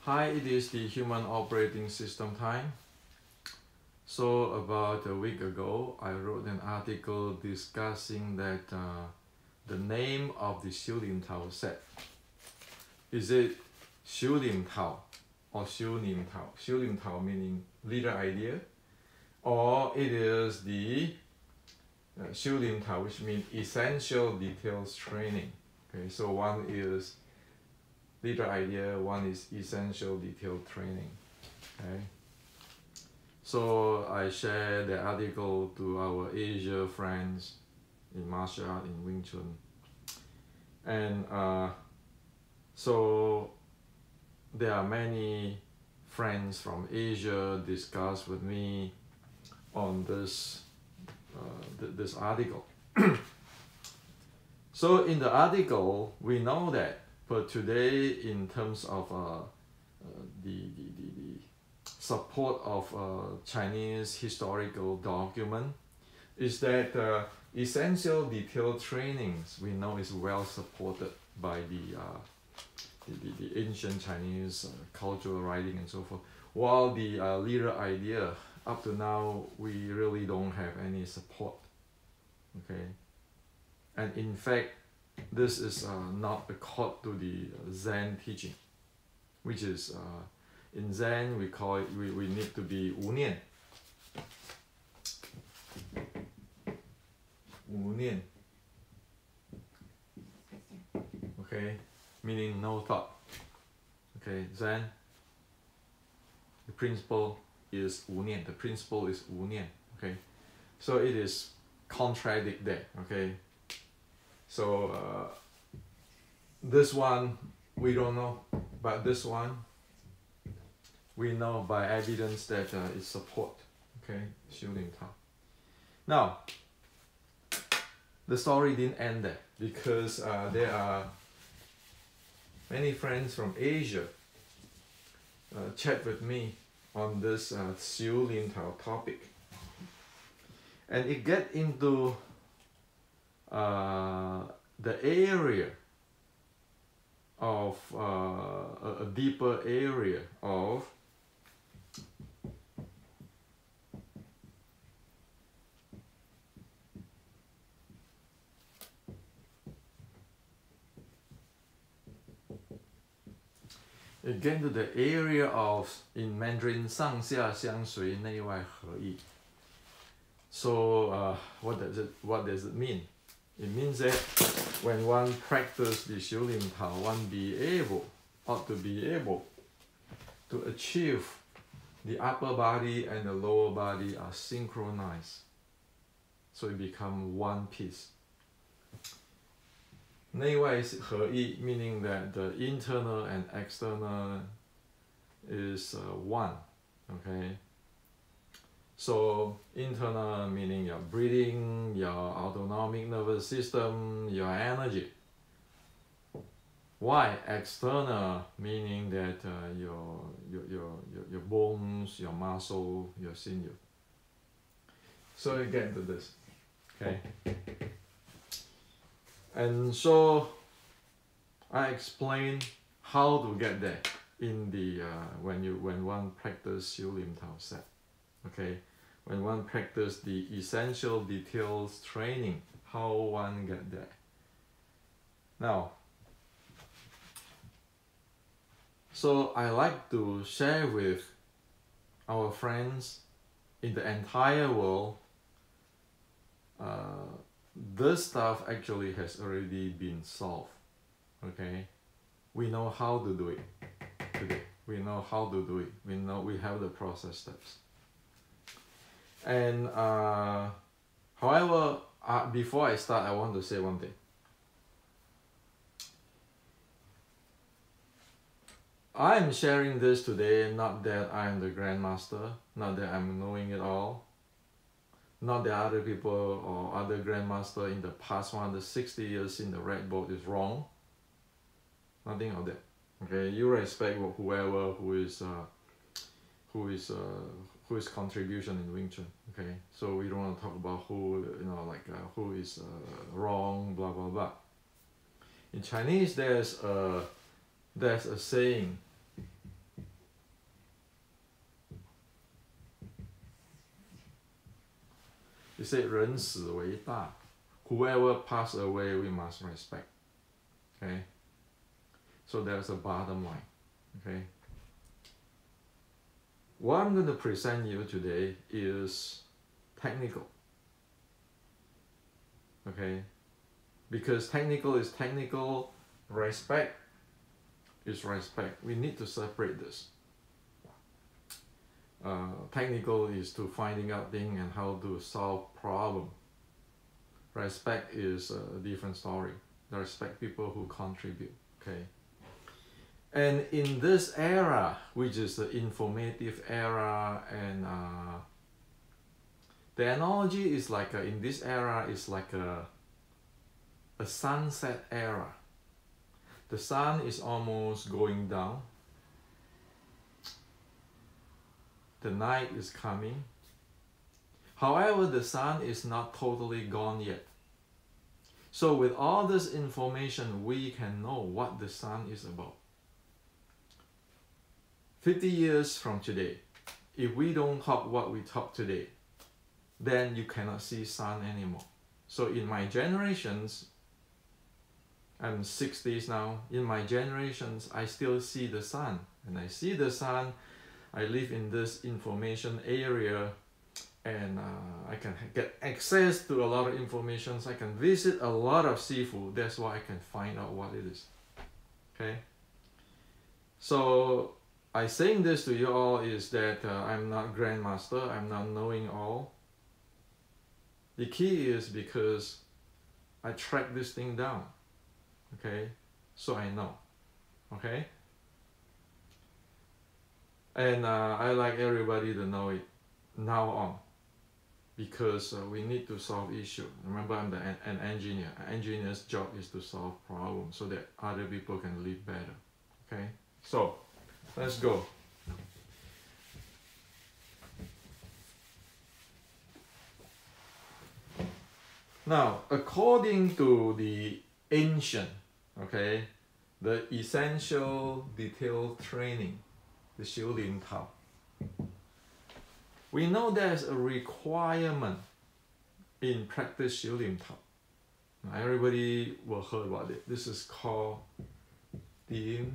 Hi, it is the Human Operating System time. So about a week ago, I wrote an article discussing that the name of the 修灵桃 set. Is it 修灵桃 or 修灵桃? 修灵桃 meaning leader idea, or it is the 修灵桃, which means essential details training. Okay, so one is leader idea, one is essential detail training. Okay, so I share the article to our Asia friends in martial art in Wing Chun, and so there are many friends from Asia discuss with me on this this article. So in the article, we know that for today, in terms of the support of Chinese historical document, is that essential detail trainings we know is well supported by the ancient Chinese cultural writing and so forth, while the leader idea up to now we really don't have any support. Okay, and in fact this is not accord to the Zen teaching, which is in Zen we call it, we need to be 无念. 无念. Okay, meaning no thought. Okay, Zen, the principle is 无念. The principle is 无念. Okay, so it is contradict that. Okay, so this one we don't know, but this one we know by evidence that it support. Okay, 修灵桃. Now the story didn't end there, because there are many friends from Asia chat with me on this 修灵桃 topic, and it get into the area of a deeper area of again to the area of, in Mandarin, 上下相随内外合一. So what does it mean? It means that when one practices the 修灵桃, one ought to be able to achieve the upper body and the lower body are synchronized, so it become one piece. 内外合一 meaning that the internal and external is one. Okay, so internal meaning your breathing, your autonomic nervous system, your energy. Why? External meaning that your bones, your muscle, your sinew. So you get into this. Okay. And so I explain how to get there in the when one practice 修灵桃 set. Okay, when one practice the essential details training, how one get there. Now, so I like to share with our friends in the entire world. This stuff actually has already been solved. Okay, we know how to do it today. We know how to do it. We know we have the process steps. And however, before I start, I want to say one thing. I'm sharing this today, not that I'm the grandmaster, not that I'm knowing it all, not that other people or other grandmaster in the past 160 years in the red boat is wrong. Nothing of that. Okay, you respect whoever who is contribution in Wing Chun. Okay, so we don't want to talk about who, who is wrong, blah blah blah. In Chinese, there's a saying He said, 人死为大. Whoever passed away, we must respect. Okay? So that's the bottom line. Okay? What I'm going to present you today is technical. Okay? Because technical is technical, respect is respect. We need to separate this. Technical is to finding out things and how to solve problem. Respect is a different story. Respect people who contribute. Okay? And in this era, which is the informative era, and the analogy is like in this era is like a sunset era. The sun is almost going down. The night is coming. However, the sun is not totally gone yet. So with all this information, we can know what the sun is about. 50 years from today, if we don't talk what we talk today, then you cannot see sun anymore. So in my generations, I'm 60s now, in my generations, I still see the sun. And I see the sun, I live in this information area, and I can get access to a lot of information. I can visit a lot of seafood. That's why I can find out what it is. Okay? So I saying this to you all is that I'm not grandmaster, I'm not knowing all. The key is because I track this thing down, okay? So I know, okay? And I like everybody to know it now on, because we need to solve issues. Remember, I'm an engineer. An engineer's job is to solve problems so that other people can live better, okay? So let's go. Now, according to the ancient, okay, the essential detail training, the 修灵套, we know there's a requirement in practice 修灵套. Everybody will heard about it. This is called 點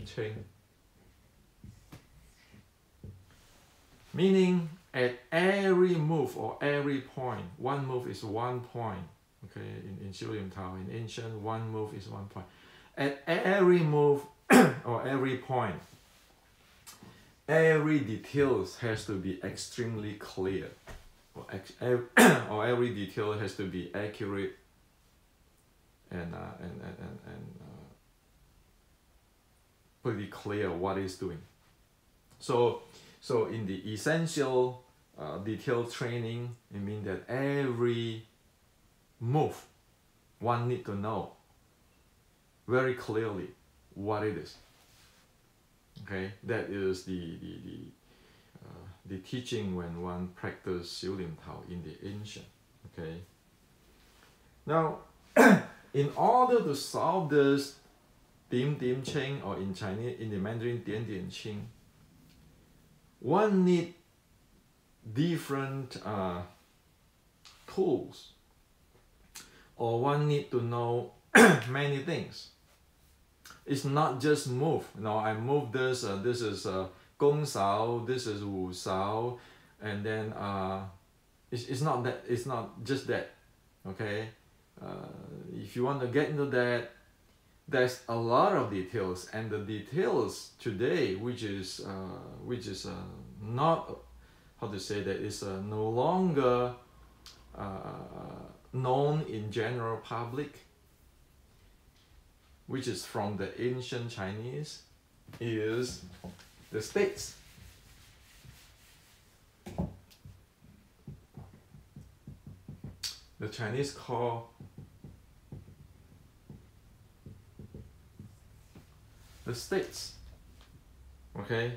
稱. Meaning at every move or every point, one move is 1 point. Okay, in 修灵套, in ancient, one move is 1 point. At every move or every point, every details has to be extremely clear, or every detail has to be accurate and pretty clear what it's doing. So in the essential detail training, it means that every move, one need to know very clearly what it is. Okay, that is the teaching when one practice 修灵套 in the ancient. Okay. Now, in order to solve this 點稱, or in Chinese, in the Mandarin 點稱, one need different tools, or one need to know many things. It's not just move. No, I move this. This is 公勺. This is 武勺, and then it's not that. It's not just that. Okay. If you want to get into that, there's a lot of details, and the details today, which is not, how to say that, is no longer known in general public, which is from the ancient Chinese, is the states. The Chinese call the states. Okay,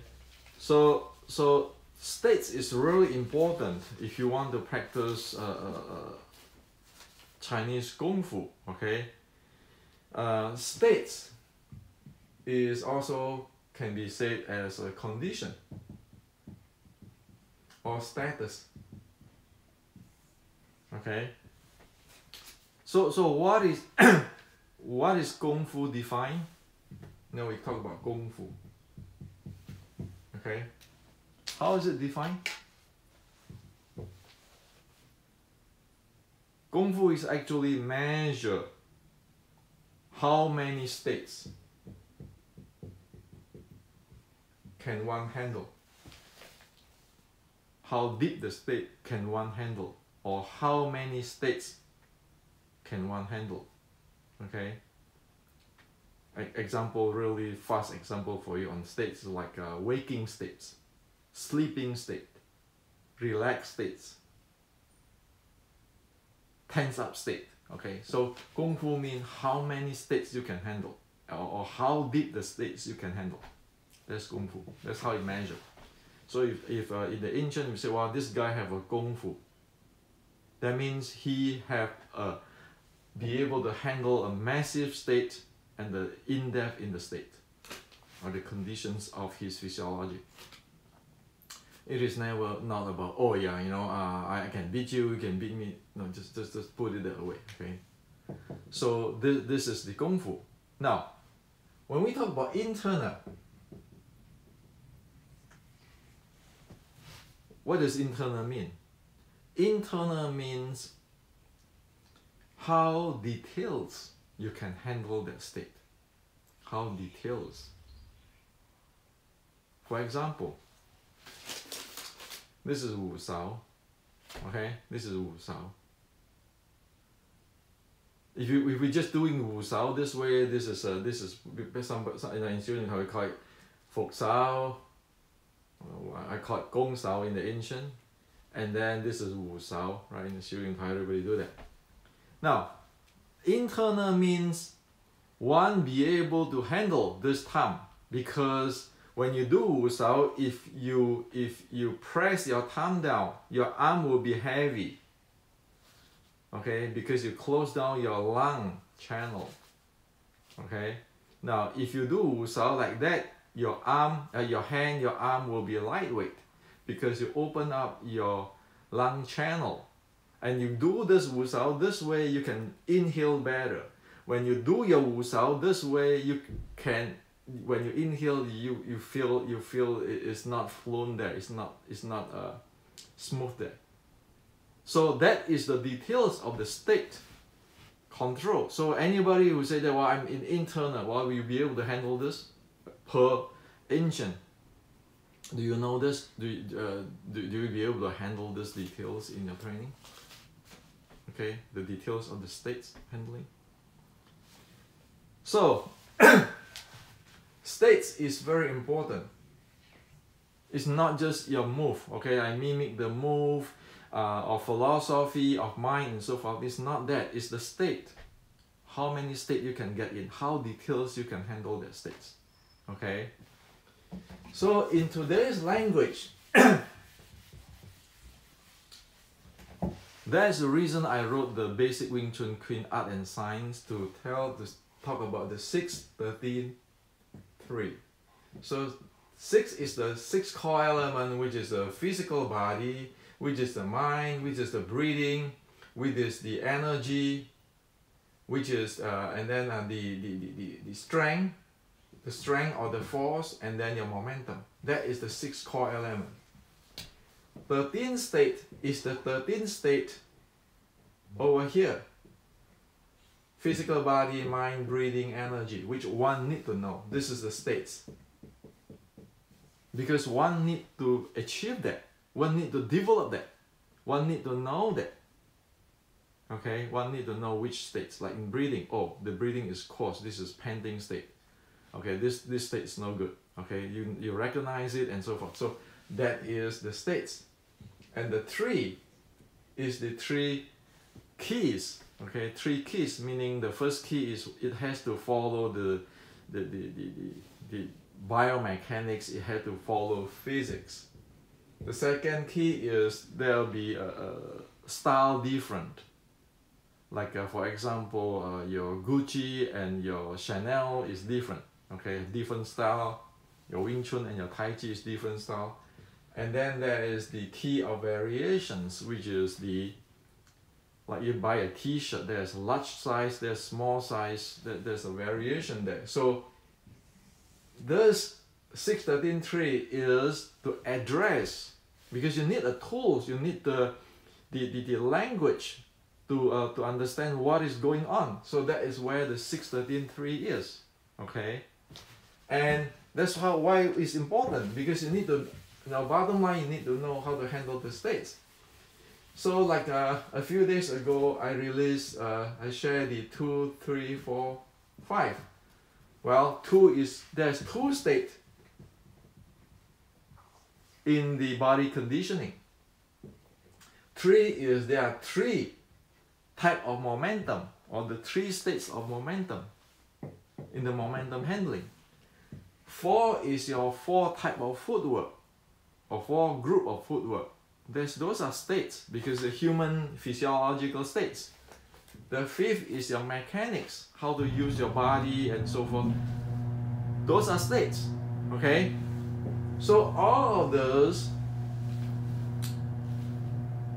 so states is really important if you want to practice Chinese Kung Fu. Okay, states is also can be said as a condition or status. Okay. So what is what is Kung Fu defined? Now we talk about Kung Fu. Okay. How is it defined? Kung Fu is actually measure how many states can one handle. How deep the state can one handle, or how many states can one handle. Okay. Example, really fast example for you on states like waking states, sleeping state, relaxed states, tense up state. Okay, so Kung Fu means how many states you can handle, or how deep the states you can handle. That's Kung Fu. That's how it measures. So if in the ancient you say, well, this guy have a Kung Fu, that means he have be able to handle a massive state and the in-depth in the state, or the conditions of his physiology. It is never not about, oh yeah, you know, I can beat you, you can beat me. No, just put it that way. Okay. So this is the Kung Fu. Now, when we talk about internal, what does internal mean? Internal means how details you can handle that state. How details. For example, this is Wu Sao. Okay, this is Wu Sao. If we're just doing Wu Sao this way, this is some in the ancient how we call it Fok Sao. I call it Gong Sao in the ancient, and then this is Wu Sao, right? In the Xiu Ying, everybody do that. Now, internal means one be able to handle this thumb, because when you do Wu Sao, if you press your thumb down, your arm will be heavy. Okay, because you close down your lung channel. Okay, now if you do Wu Sao like that, your arm, your hand, your arm will be lightweight, because you open up your lung channel. And you do this Wu Sao this way, you can inhale better. When you do your Wu Sao this way, you can, when you inhale, you feel it's not flown there, it's not smooth there. So that is the details of the state control. So anybody who say that, well, I'm in internal, well, will you be able to handle this? Per ancient, do you know this? Do you be able to handle these details in your training? Okay, the details of the states handling. So states is very important. It's not just your move. Okay, I mimic the move of philosophy of mind and so forth. It's not that. It's the state. How many states you can get in? How details you can handle the states. Okay. So in today's language, that's the reason I wrote the Basic Wing Chun Queen Art and Science, to talk about the 6, 13, 3. So 6 is the 6 core element, which is the physical body, which is the mind, which is the breathing, which is the energy, which is and then the strength. The strength or the force, and then your momentum. That is the 6 core element. 13th state is the 13th state over here. Physical body, mind, breathing, energy, which one need to know. This is the states. Because one need to achieve that. One need to develop that. One need to know that. Okay, one need to know which states. Like in breathing, oh, the breathing is coarse. This is panting state. Okay, this state is no good. Okay, you recognize it and so forth. So that is the states. And the 3 is the 3 keys. Okay, 3 keys, meaning the first key is it has to follow the biomechanics, it has to follow physics. The second key is there'll be a style different. Like for example, your Gucci and your Chanel is different. Okay, different style. Your Wing Chun and your Tai Chi is different style. And then there is the key of variations, which is the Like you buy a t-shirt, there's large size, there's small size, there's a variation there. So this 613.3 is to address, because you need a tools, you need the language to understand what is going on. So that is where the 613.3 is, okay? And that's why it's important, because you need to, bottom line, you need to know how to handle the states. So like a few days ago, I released, I shared the 2, 3, 4, 5. Well, there's 2 states in the body conditioning. 3 is there are 3 type of momentum, or the 3 states of momentum in the momentum handling. 4 is your 4 type of footwork, or 4 group of footwork. Those are states, because the human physiological states. The 5th is your mechanics, how to use your body and so forth. Those are states, okay? So all of those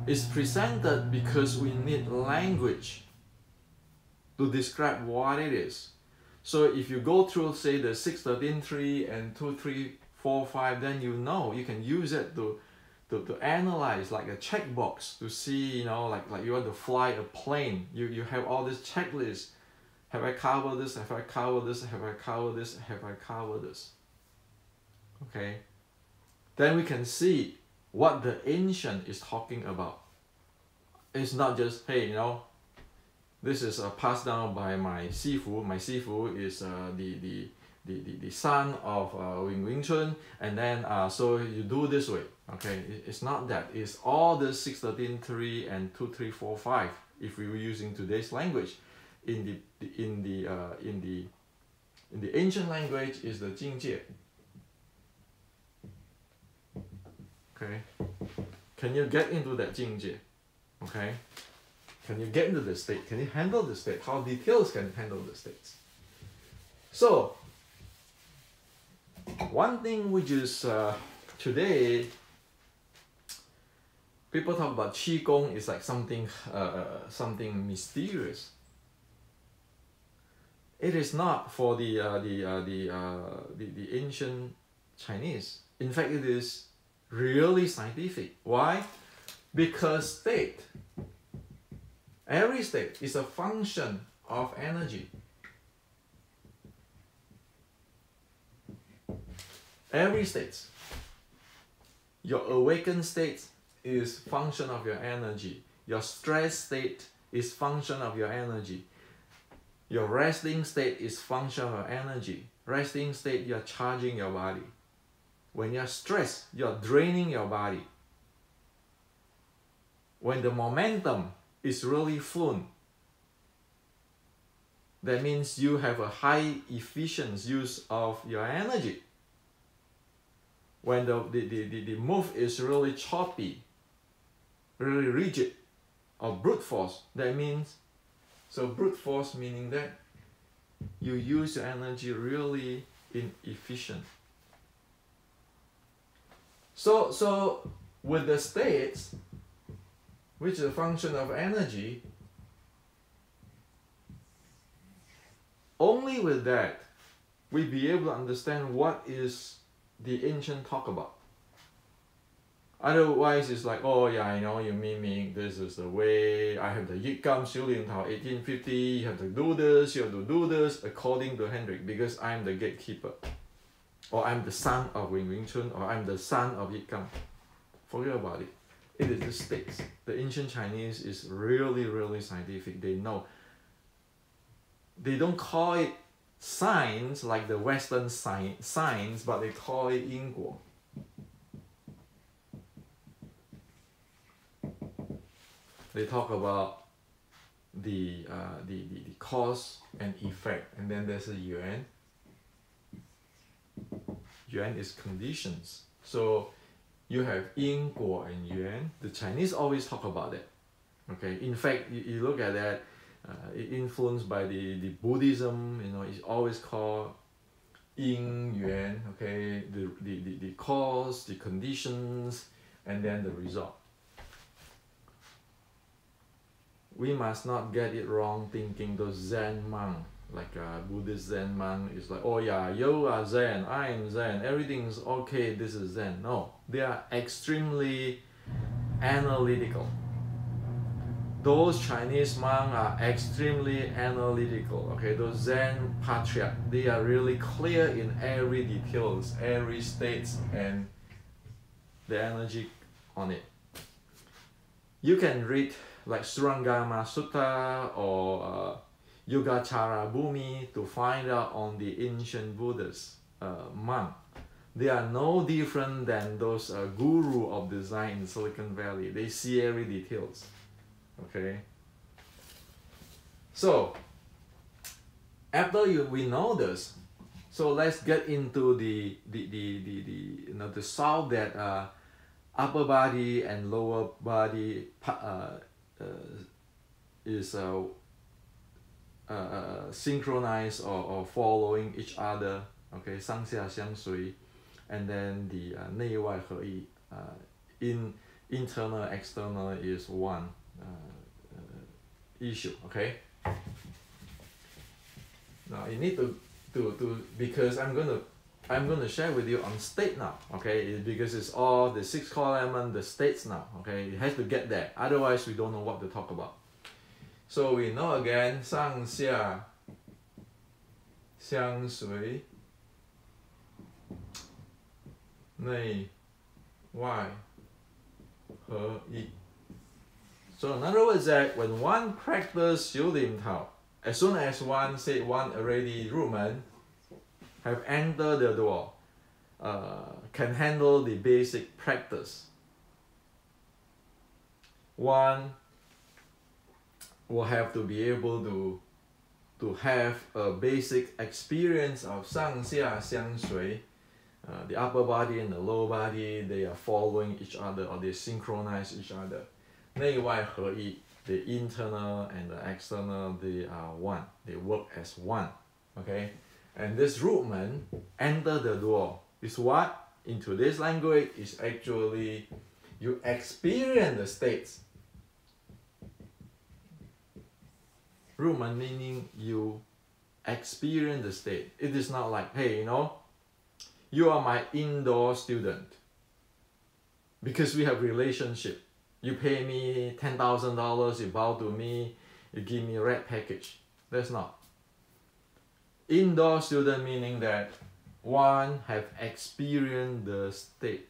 is presented because we need language to describe what it is. So if you go through, say, the 613.3 and 2, 3, 4, 5, then you can use it to analyze, like a checkbox, to see, like you want to fly a plane. You have all this checklist. Have I covered this? Have I covered this? Have I covered this? Have I covered this? Okay. Then we can see what the ancient is talking about. It's not just, hey, this is passed down by my sifu. My sifu is the son of Wing Chun, and then so you do this way. Okay, it's not that. It's all the 613.3 and 2, 3, 4, 5. If we were using today's language, in the ancient language is the 境界. Okay, can you get into that 境界? Okay, can you get into the state? Can you handle the state? How details can handle the states? So one thing which is today people talk about Qigong is like something mysterious. It is not for the ancient Chinese. In fact, it is really scientific. Why? Because every state is a function of energy. Every state, your awakened state is function of your energy. Your stress state is function of your energy. Your resting state is function of your energy. Resting state, you're charging your body. When you're stressed, you're draining your body. When the momentum is really full, that means you have a high efficient use of your energy. When the move is really choppy, really rigid, or brute force, that means, so brute force meaning that you use your energy really inefficient. So with the states, which is a function of energy, only with that we be able to understand what is the ancient talk about. Otherwise, it's like, oh yeah, I know you mean this is the way. I have the Yikam Xiulin Tao 1850. You have to do this. You have to do this according to Hendrik, because I'm the gatekeeper, or I'm the son of Wing Chun, or I'm the son of Yikam. Forget about it. It is the states. The ancient Chinese is really, really scientific. They know. They don't call it science like the Western science, but they call it 因果. They talk about the cause and effect, and then there's a yuan. Yuan is conditions. So you have 因果 and yuan. The Chinese always talk about that. Okay. In fact, you look at that. It influenced by the Buddhism. It's always called 因缘. Okay. The cause, the conditions, and then the result. we must not get it wrong thinking those Zen monk, like a Buddhist Zen monk, is like, oh yeah, you are Zen, I am Zen, everything's okay, this is Zen. No, they are extremely analytical. Those Chinese monks are extremely analytical. Okay, those Zen patriarch, they are really clear in every details, every states, and the energy on it. You can read like Surangama Sutta or Yogacara Bhumi to find out on the ancient Buddhist monk. They are no different than those guru of design in Silicon Valley. They see every details. Okay. So after we know this, so let's get into the solve that upper body and lower body is synchronized or following each other. Okay, 上下相随, and then the 内外合一, internal external is one issue. Okay. Now you need to because I'm gonna share with you on state now. Okay, because it's all the 6 core element, the states now. Okay, it has to get there. Otherwise, we don't know what to talk about. So we know again, 上下相随, 内外合一. So in other words, that when one practice 修炼套, as soon as one already 入门, have entered the door, can handle the basic practice, one will have to be able to have a basic experience of 上下相随. The upper body and the lower body, they are following each other or they synchronize each other. 内外合一, the internal and the external, they are one. They work as one. Okay? And this Rutman, enter the door, is what? In today's language, is actually you experience the states. Rutman meaning you experience the state. It is not like, hey, you are my indoor student. Because we have relationship. You pay me $10,000, you bow to me, you give me a red package. That's not. Indoor student meaning that one have experienced the state.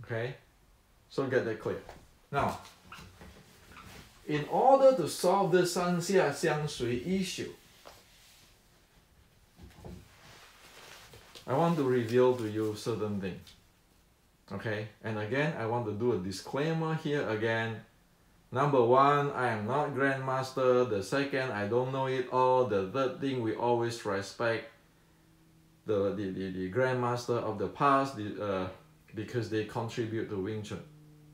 Okay? So get that clear. Now, in order to solve the 上下相随 issue, I want to reveal to you certain things. Okay, and again, I want to do a disclaimer here again. Number one, I am not grandmaster. The second, I don't know it all. The third thing, we always respect the grandmaster of the past because they contribute to Wing Chun.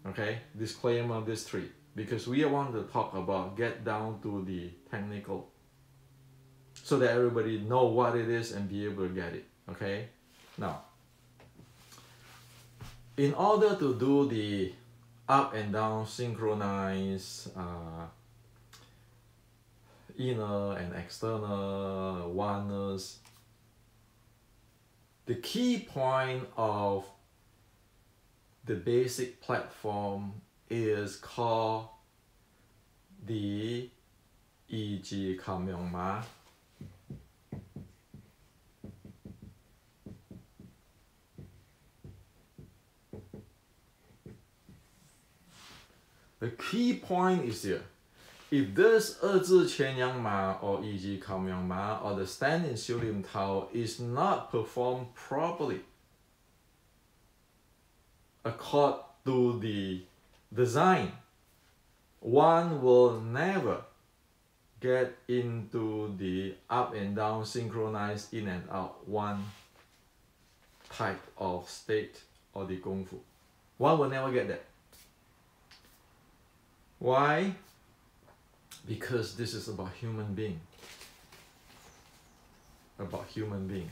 Okay, disclaimer, these three, because we want to talk about get down to the technical so that everybody know what it is and be able to get it. Okay, now in order to do the up and down synchronize inner and external oneness, the key point of the basic platform is called the 意志禁用碼. The key point is here. If this 二字全阳码 or 意志禁用碼 or the standing 修炼套 is not performed properly according to the design, one will never get into the up and down synchronized in and out one type of state or the Kung Fu. One will never get that. Why? Because this is about human being. About human being.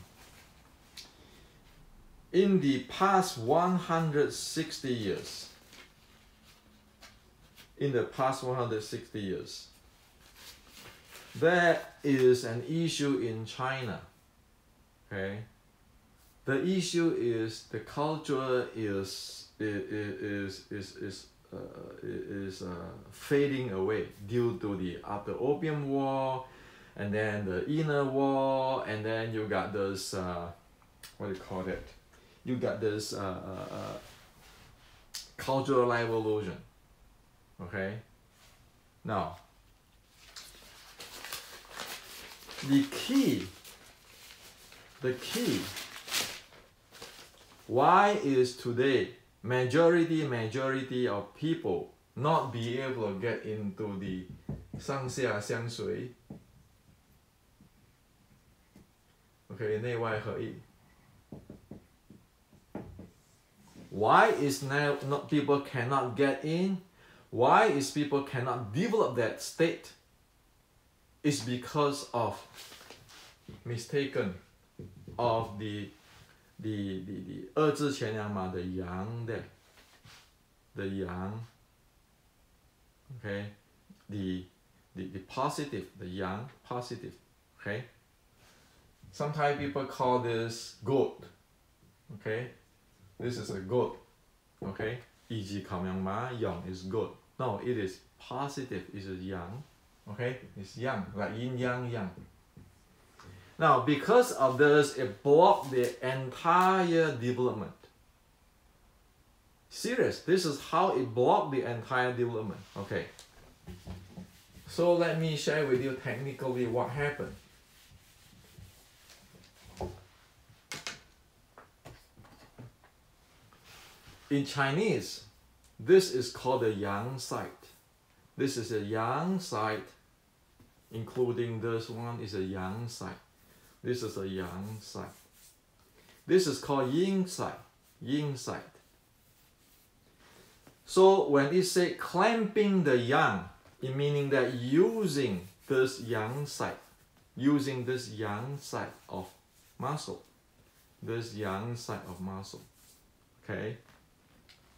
In the past 160 years, in the past 160 years. There is an issue in China. Okay, the issue is the culture is fading away due to the after Opium War, and then the inner war, and then you got this what do you call it? You got this cultural revolution. Okay, now the key why is today majority of people not be able to get into the 上下相随 okay 内外合一 why is now not people cannot get in, why is people cannot develop that state? It's because of mistaken of the 二字前阳嘛 the yang there, the yang, okay, the positive, the yang positive, okay. Sometimes people call this goat, okay. This is a goat, okay. 一字靠阳嘛 yang is goat. No, it is positive, it's a yang, okay. It's yang, like yin yang yang. Now, because of this, it blocked the entire development. Serious, this is how it blocked the entire development. Okay. So let me share with you technically what happened. In Chinese, this is called the yang side. This is a yang side, including this one is a yang side. This is a yang side. This is called yin side. Yin side. So when it say clamping the yang, it meaning that using this yang side of muscle. This yang side of muscle. Okay.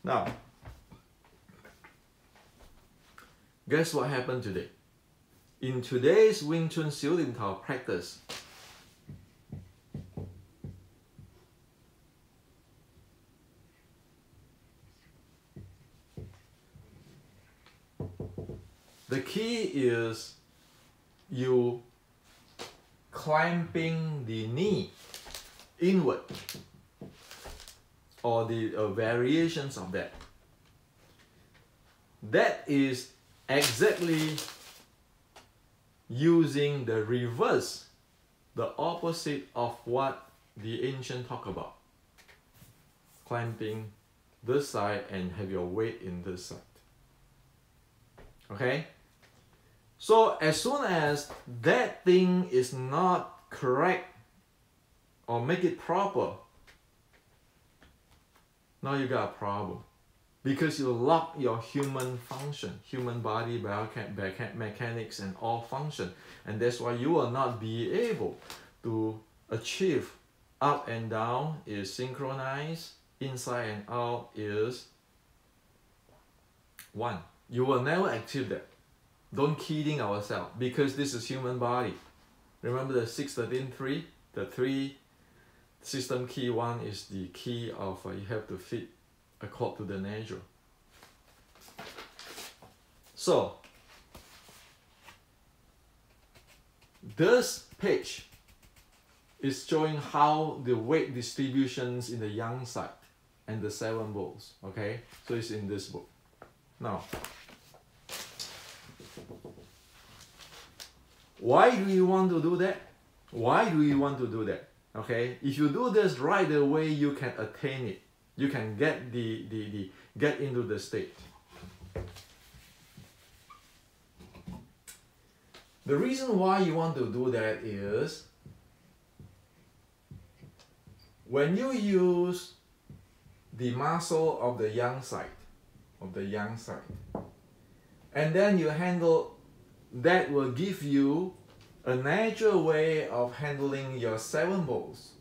Now, guess what happened today? In today's Wing Chun Xiu Lin Tao practice, the key is you clamping the knee inward, or the variations of that. That is exactly using the reverse, the opposite of what the ancient talk about. Clamping this side and have your weight in this side. Okay? So as soon as that thing is not correct or make it proper, now you got a problem. Because you lock your human function, human body, biomechanics, and all function. And that's why you will not be able to achieve up and down is synchronized, inside and out is one. You will never achieve that. Don't kidding ourselves, because this is human body. Remember the 6-13-3? The 3 system key, one is the key of you have to fit according to the nature. So, this page is showing how the weight distributions in the yang side and the 7 bowls. Okay, so it's in this book. Now, why do you want to do that? Why do you want to do that? Okay, if you do this right away, you can attain it. You can get get into the state. The reason why you want to do that is when you use the muscle of the yang side, and then you handle, that will give you a natural way of handling your 7 bowls,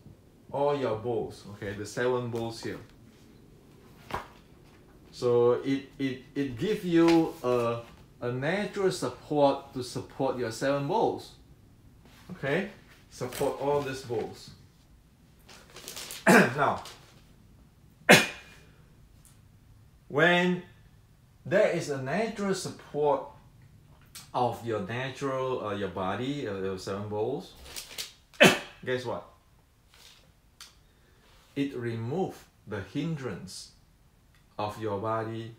all your bowls, okay, the 7 bowls here. So it gives you a natural support to support your 7 bowls. Okay? Support all these bowls. Now, when there is a natural support of your natural, your body, your 7 bowls, guess what? It removes the hindrance of your body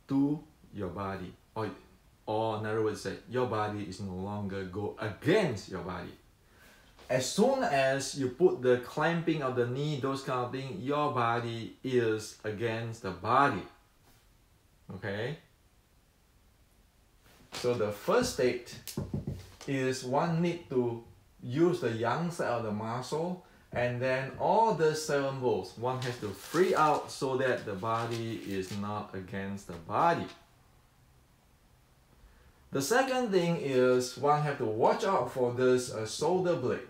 to your body, or in other words, say your body is no longer go against your body. As soon as you put the clamping of the knee, those kind of things, your body is against the body. Okay? So the first state is one need to use the yang side of the muscle, and then all the 7 bowls, one has to free out so that the body is not against the body. The second thing is one have to watch out for this shoulder blade.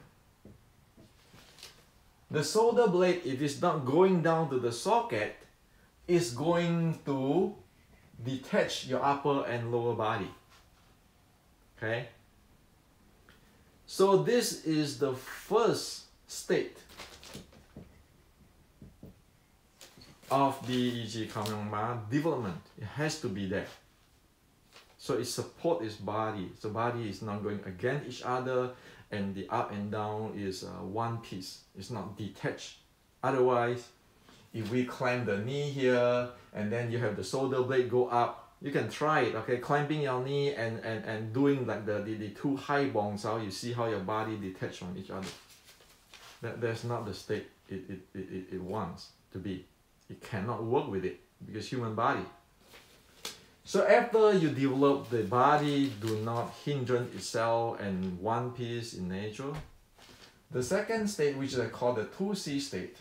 The shoulder blade, if it's not going down to the socket, is going to detach your upper and lower body. Okay? So this is the first state of the development. It has to be there. So it supports its body. So body is not going against each other, and the up and down is one piece. It's not detached. Otherwise, if we clamp the knee here and then you have the shoulder blade go up, you can try it. Okay, clamping your knee and doing like the 2 high bones out. You see how your body detach from each other. That's not the state it wants to be. It cannot work with it because human body. So after you develop the body do not hinder itself and one piece in nature, the second state, which I call the 2C state.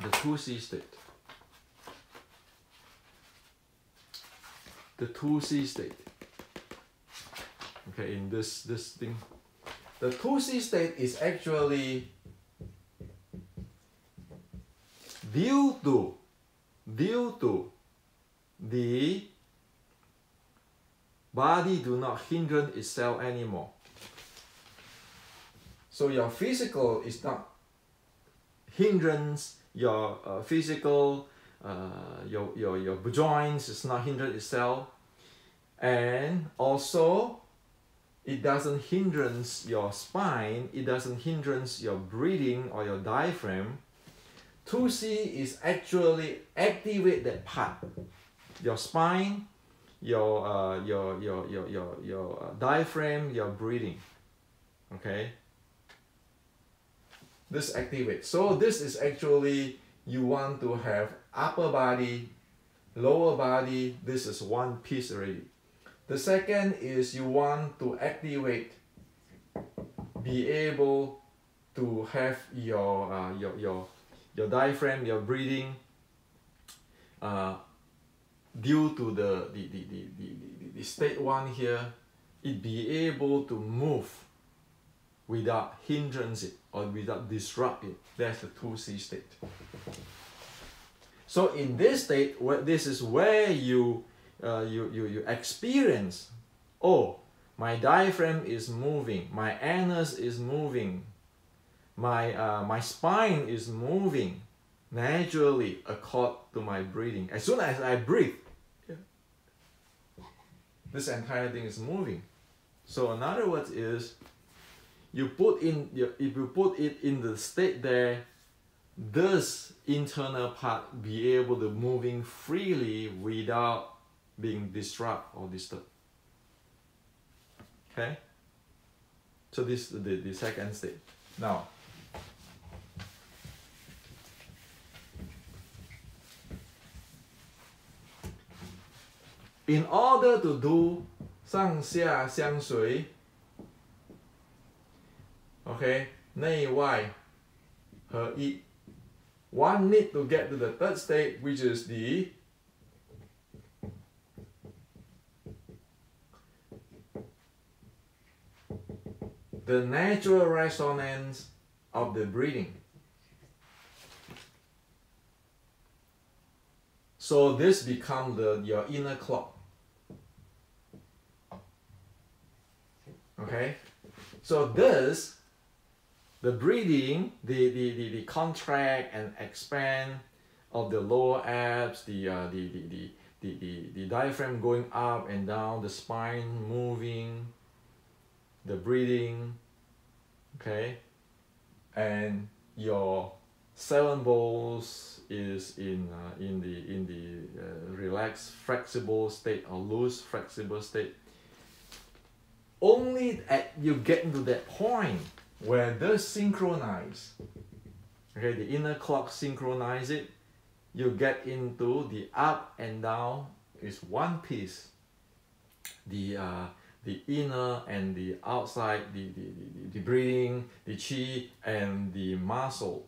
The 2C state. The 2C state. Okay, in this thing. The 2C state is actually due to the body do not hinder itself anymore. So your physical is not hindrance, your physical, your joints is not hinder itself, and also it doesn't hindrance your spine, it doesn't hindrance your breathing or your diaphragm. 2C is actually activate that part. Your spine, your diaphragm, your breathing. Okay? This activates. So this is actually you want to have upper body, lower body. This is one piece already. The second is you want to activate, be able to have your diaphragm, your breathing, due to the state 1 here, it be able to move without hindrance it or without disrupt it. That's the 2C state. So in this state, this is where you experience, oh, my diaphragm is moving, my anus is moving, my spine is moving naturally according to my breathing. As soon as I breathe, this entire thing is moving. So in other words is, if you put it in the state there, this internal part be able to moving freely without being disrupted or disturbed. Okay? So this is the second state. Now, in order to do 上下相随, okay, 内外合一, one need to get to the third state, which is the natural resonance of the breathing. So this becomes your inner clock. Okay, so this, the breathing, the contract and expand of the lower abs, the diaphragm going up and down, the spine moving, the breathing, okay, and your 7 bowls is in the relaxed flexible state or loose flexible state. Only at you get into that point where they synchronize, okay, the inner clock synchronize it, you get into the up and down is one piece. The inner and the outside, the breathing, the chi and the muscle,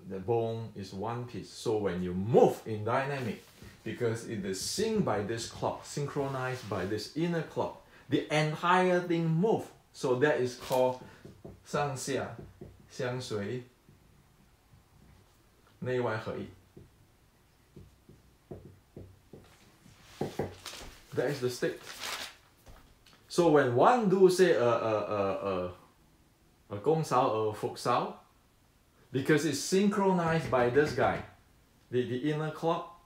the bone is one piece. So when you move in dynamic, because it is synced by this clock, synchronized by this inner clock, the entire thing move. So that is called 上下相随内外合一. That is the state. So when one do say a 弓勺, a 腹勺, because it's synchronized by this guy, the inner clock,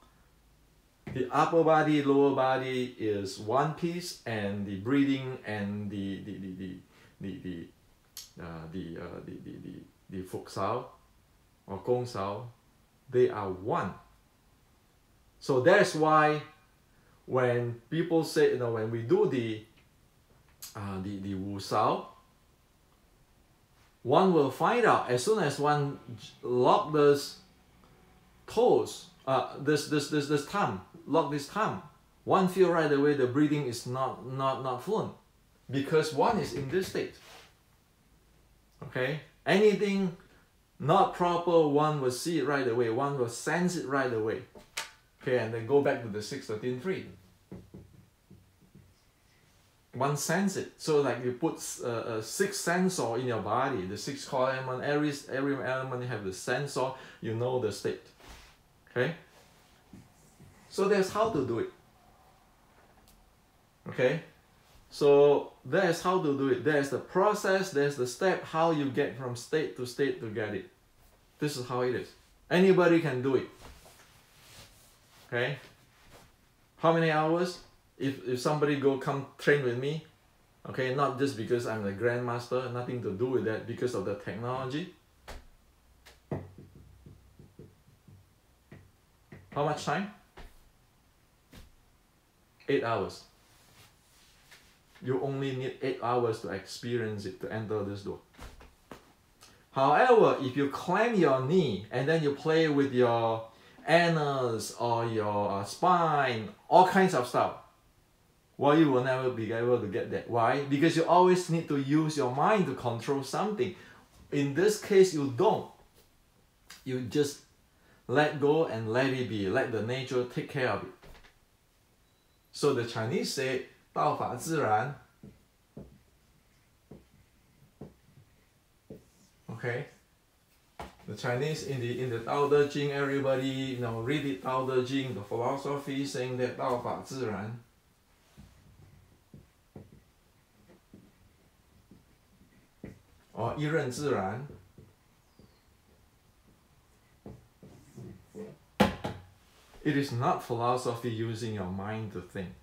the upper body, lower body is one piece, and the breathing and the 腹勺 or 弓勺, they are one. So that's why when people say, you know, when we do the 五勺, one will find out as soon as one lock this toes, this thumb, lock this thumb, one feel right away the breathing is not fluent, because one is in this state. Okay, anything not proper, one will see it right away, one will sense it right away. Okay, and then go back to the 6-13-3. One sense it. So like you put 6 sensor in your body, the 6 core element, every element have the sensor, you know the state. Okay, so that's how to do it. Okay, so that's how to do it. There's the process, there's the step, how you get from state to get it. This is how it is. Anybody can do it. Okay, how many hours? If somebody come train with me, okay, not just because I'm the grandmaster, nothing to do with that, because of the technology. How much time? 8 hours. You only need 8 hours to experience it, to enter this door. However, if you clamp your knee and then you play with your anus or your spine, all kinds of stuff, well, you will never be able to get that. Why? Because you always need to use your mind to control something. In this case, you don't. You just let go and let it be. Let the nature take care of it. So the Chinese say, 道法自然. Okay. The Chinese in the Tao Te Ching, everybody read it, Tao Te Ching, the philosophy saying that 道法自然. Or 一任自然. It is not philosophy using your mind to think.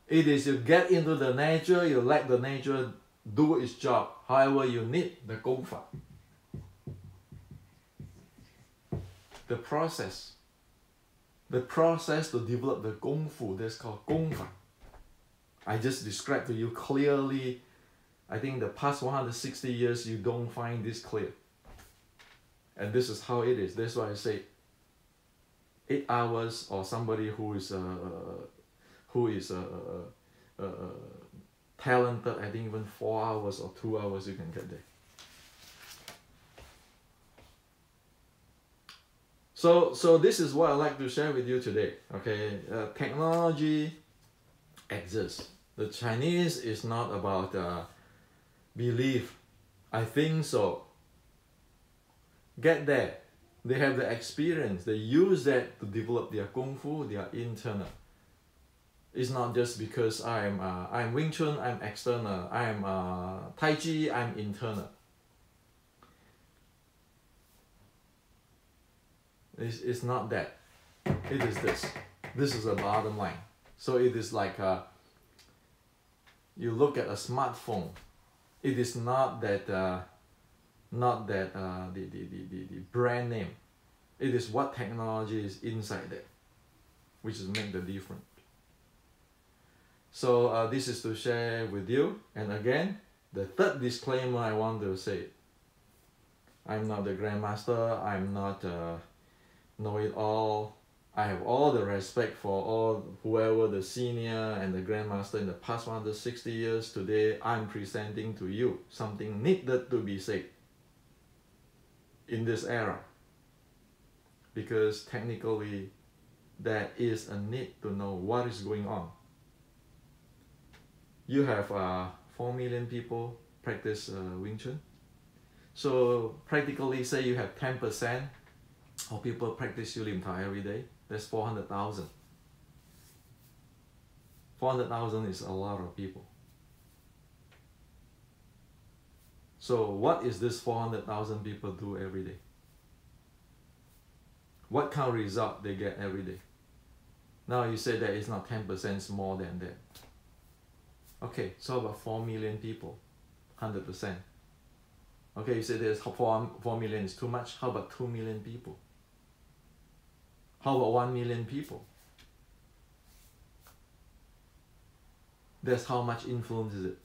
It is you get into the nature, you let the nature do its job. However, you need the 功法. The process to develop the 功夫, that's called 功法. I just described to you clearly. I think the past 160 years you don't find this clear. And this is how it is. That's why I say 8 hours, or somebody who is talented, I think even 4 hours or 2 hours you can get there. So this is what I'd like to share with you today. Okay, technology exists. The Chinese is not about belief. I think so. Get there. They have the experience. They use that to develop their kung fu, their internal. It's not just because I'm Wing Chun, I'm external. I'm Tai Chi, I'm internal. It's not that. It is this. This is the bottom line. So it is like you look at a smartphone. It is not that the brand name. It is what technology is inside there, which is make the difference. So this is to share with you. And again, the third disclaimer I want to say: I'm not the grandmaster. I'm not know-it-all. I have all the respect for all whoever the senior and the grandmaster in the past 160 years. Today, I'm presenting to you something needed to be said in this era, because technically there is a need to know what is going on. You have 4 million people practice Wing Chun. So practically say you have 10% of people practice Lim Tao every day. That's 400,000. 400,000 is a lot of people. So what is this 400,000 people do every day? What kind of result they get every day? Now you say that it's not 10% more than that. Okay, so about 4 million people, 100%. Okay, you say there's 4 million is too much. How about 2 million people? How about 1 million people? That's how much influence is it?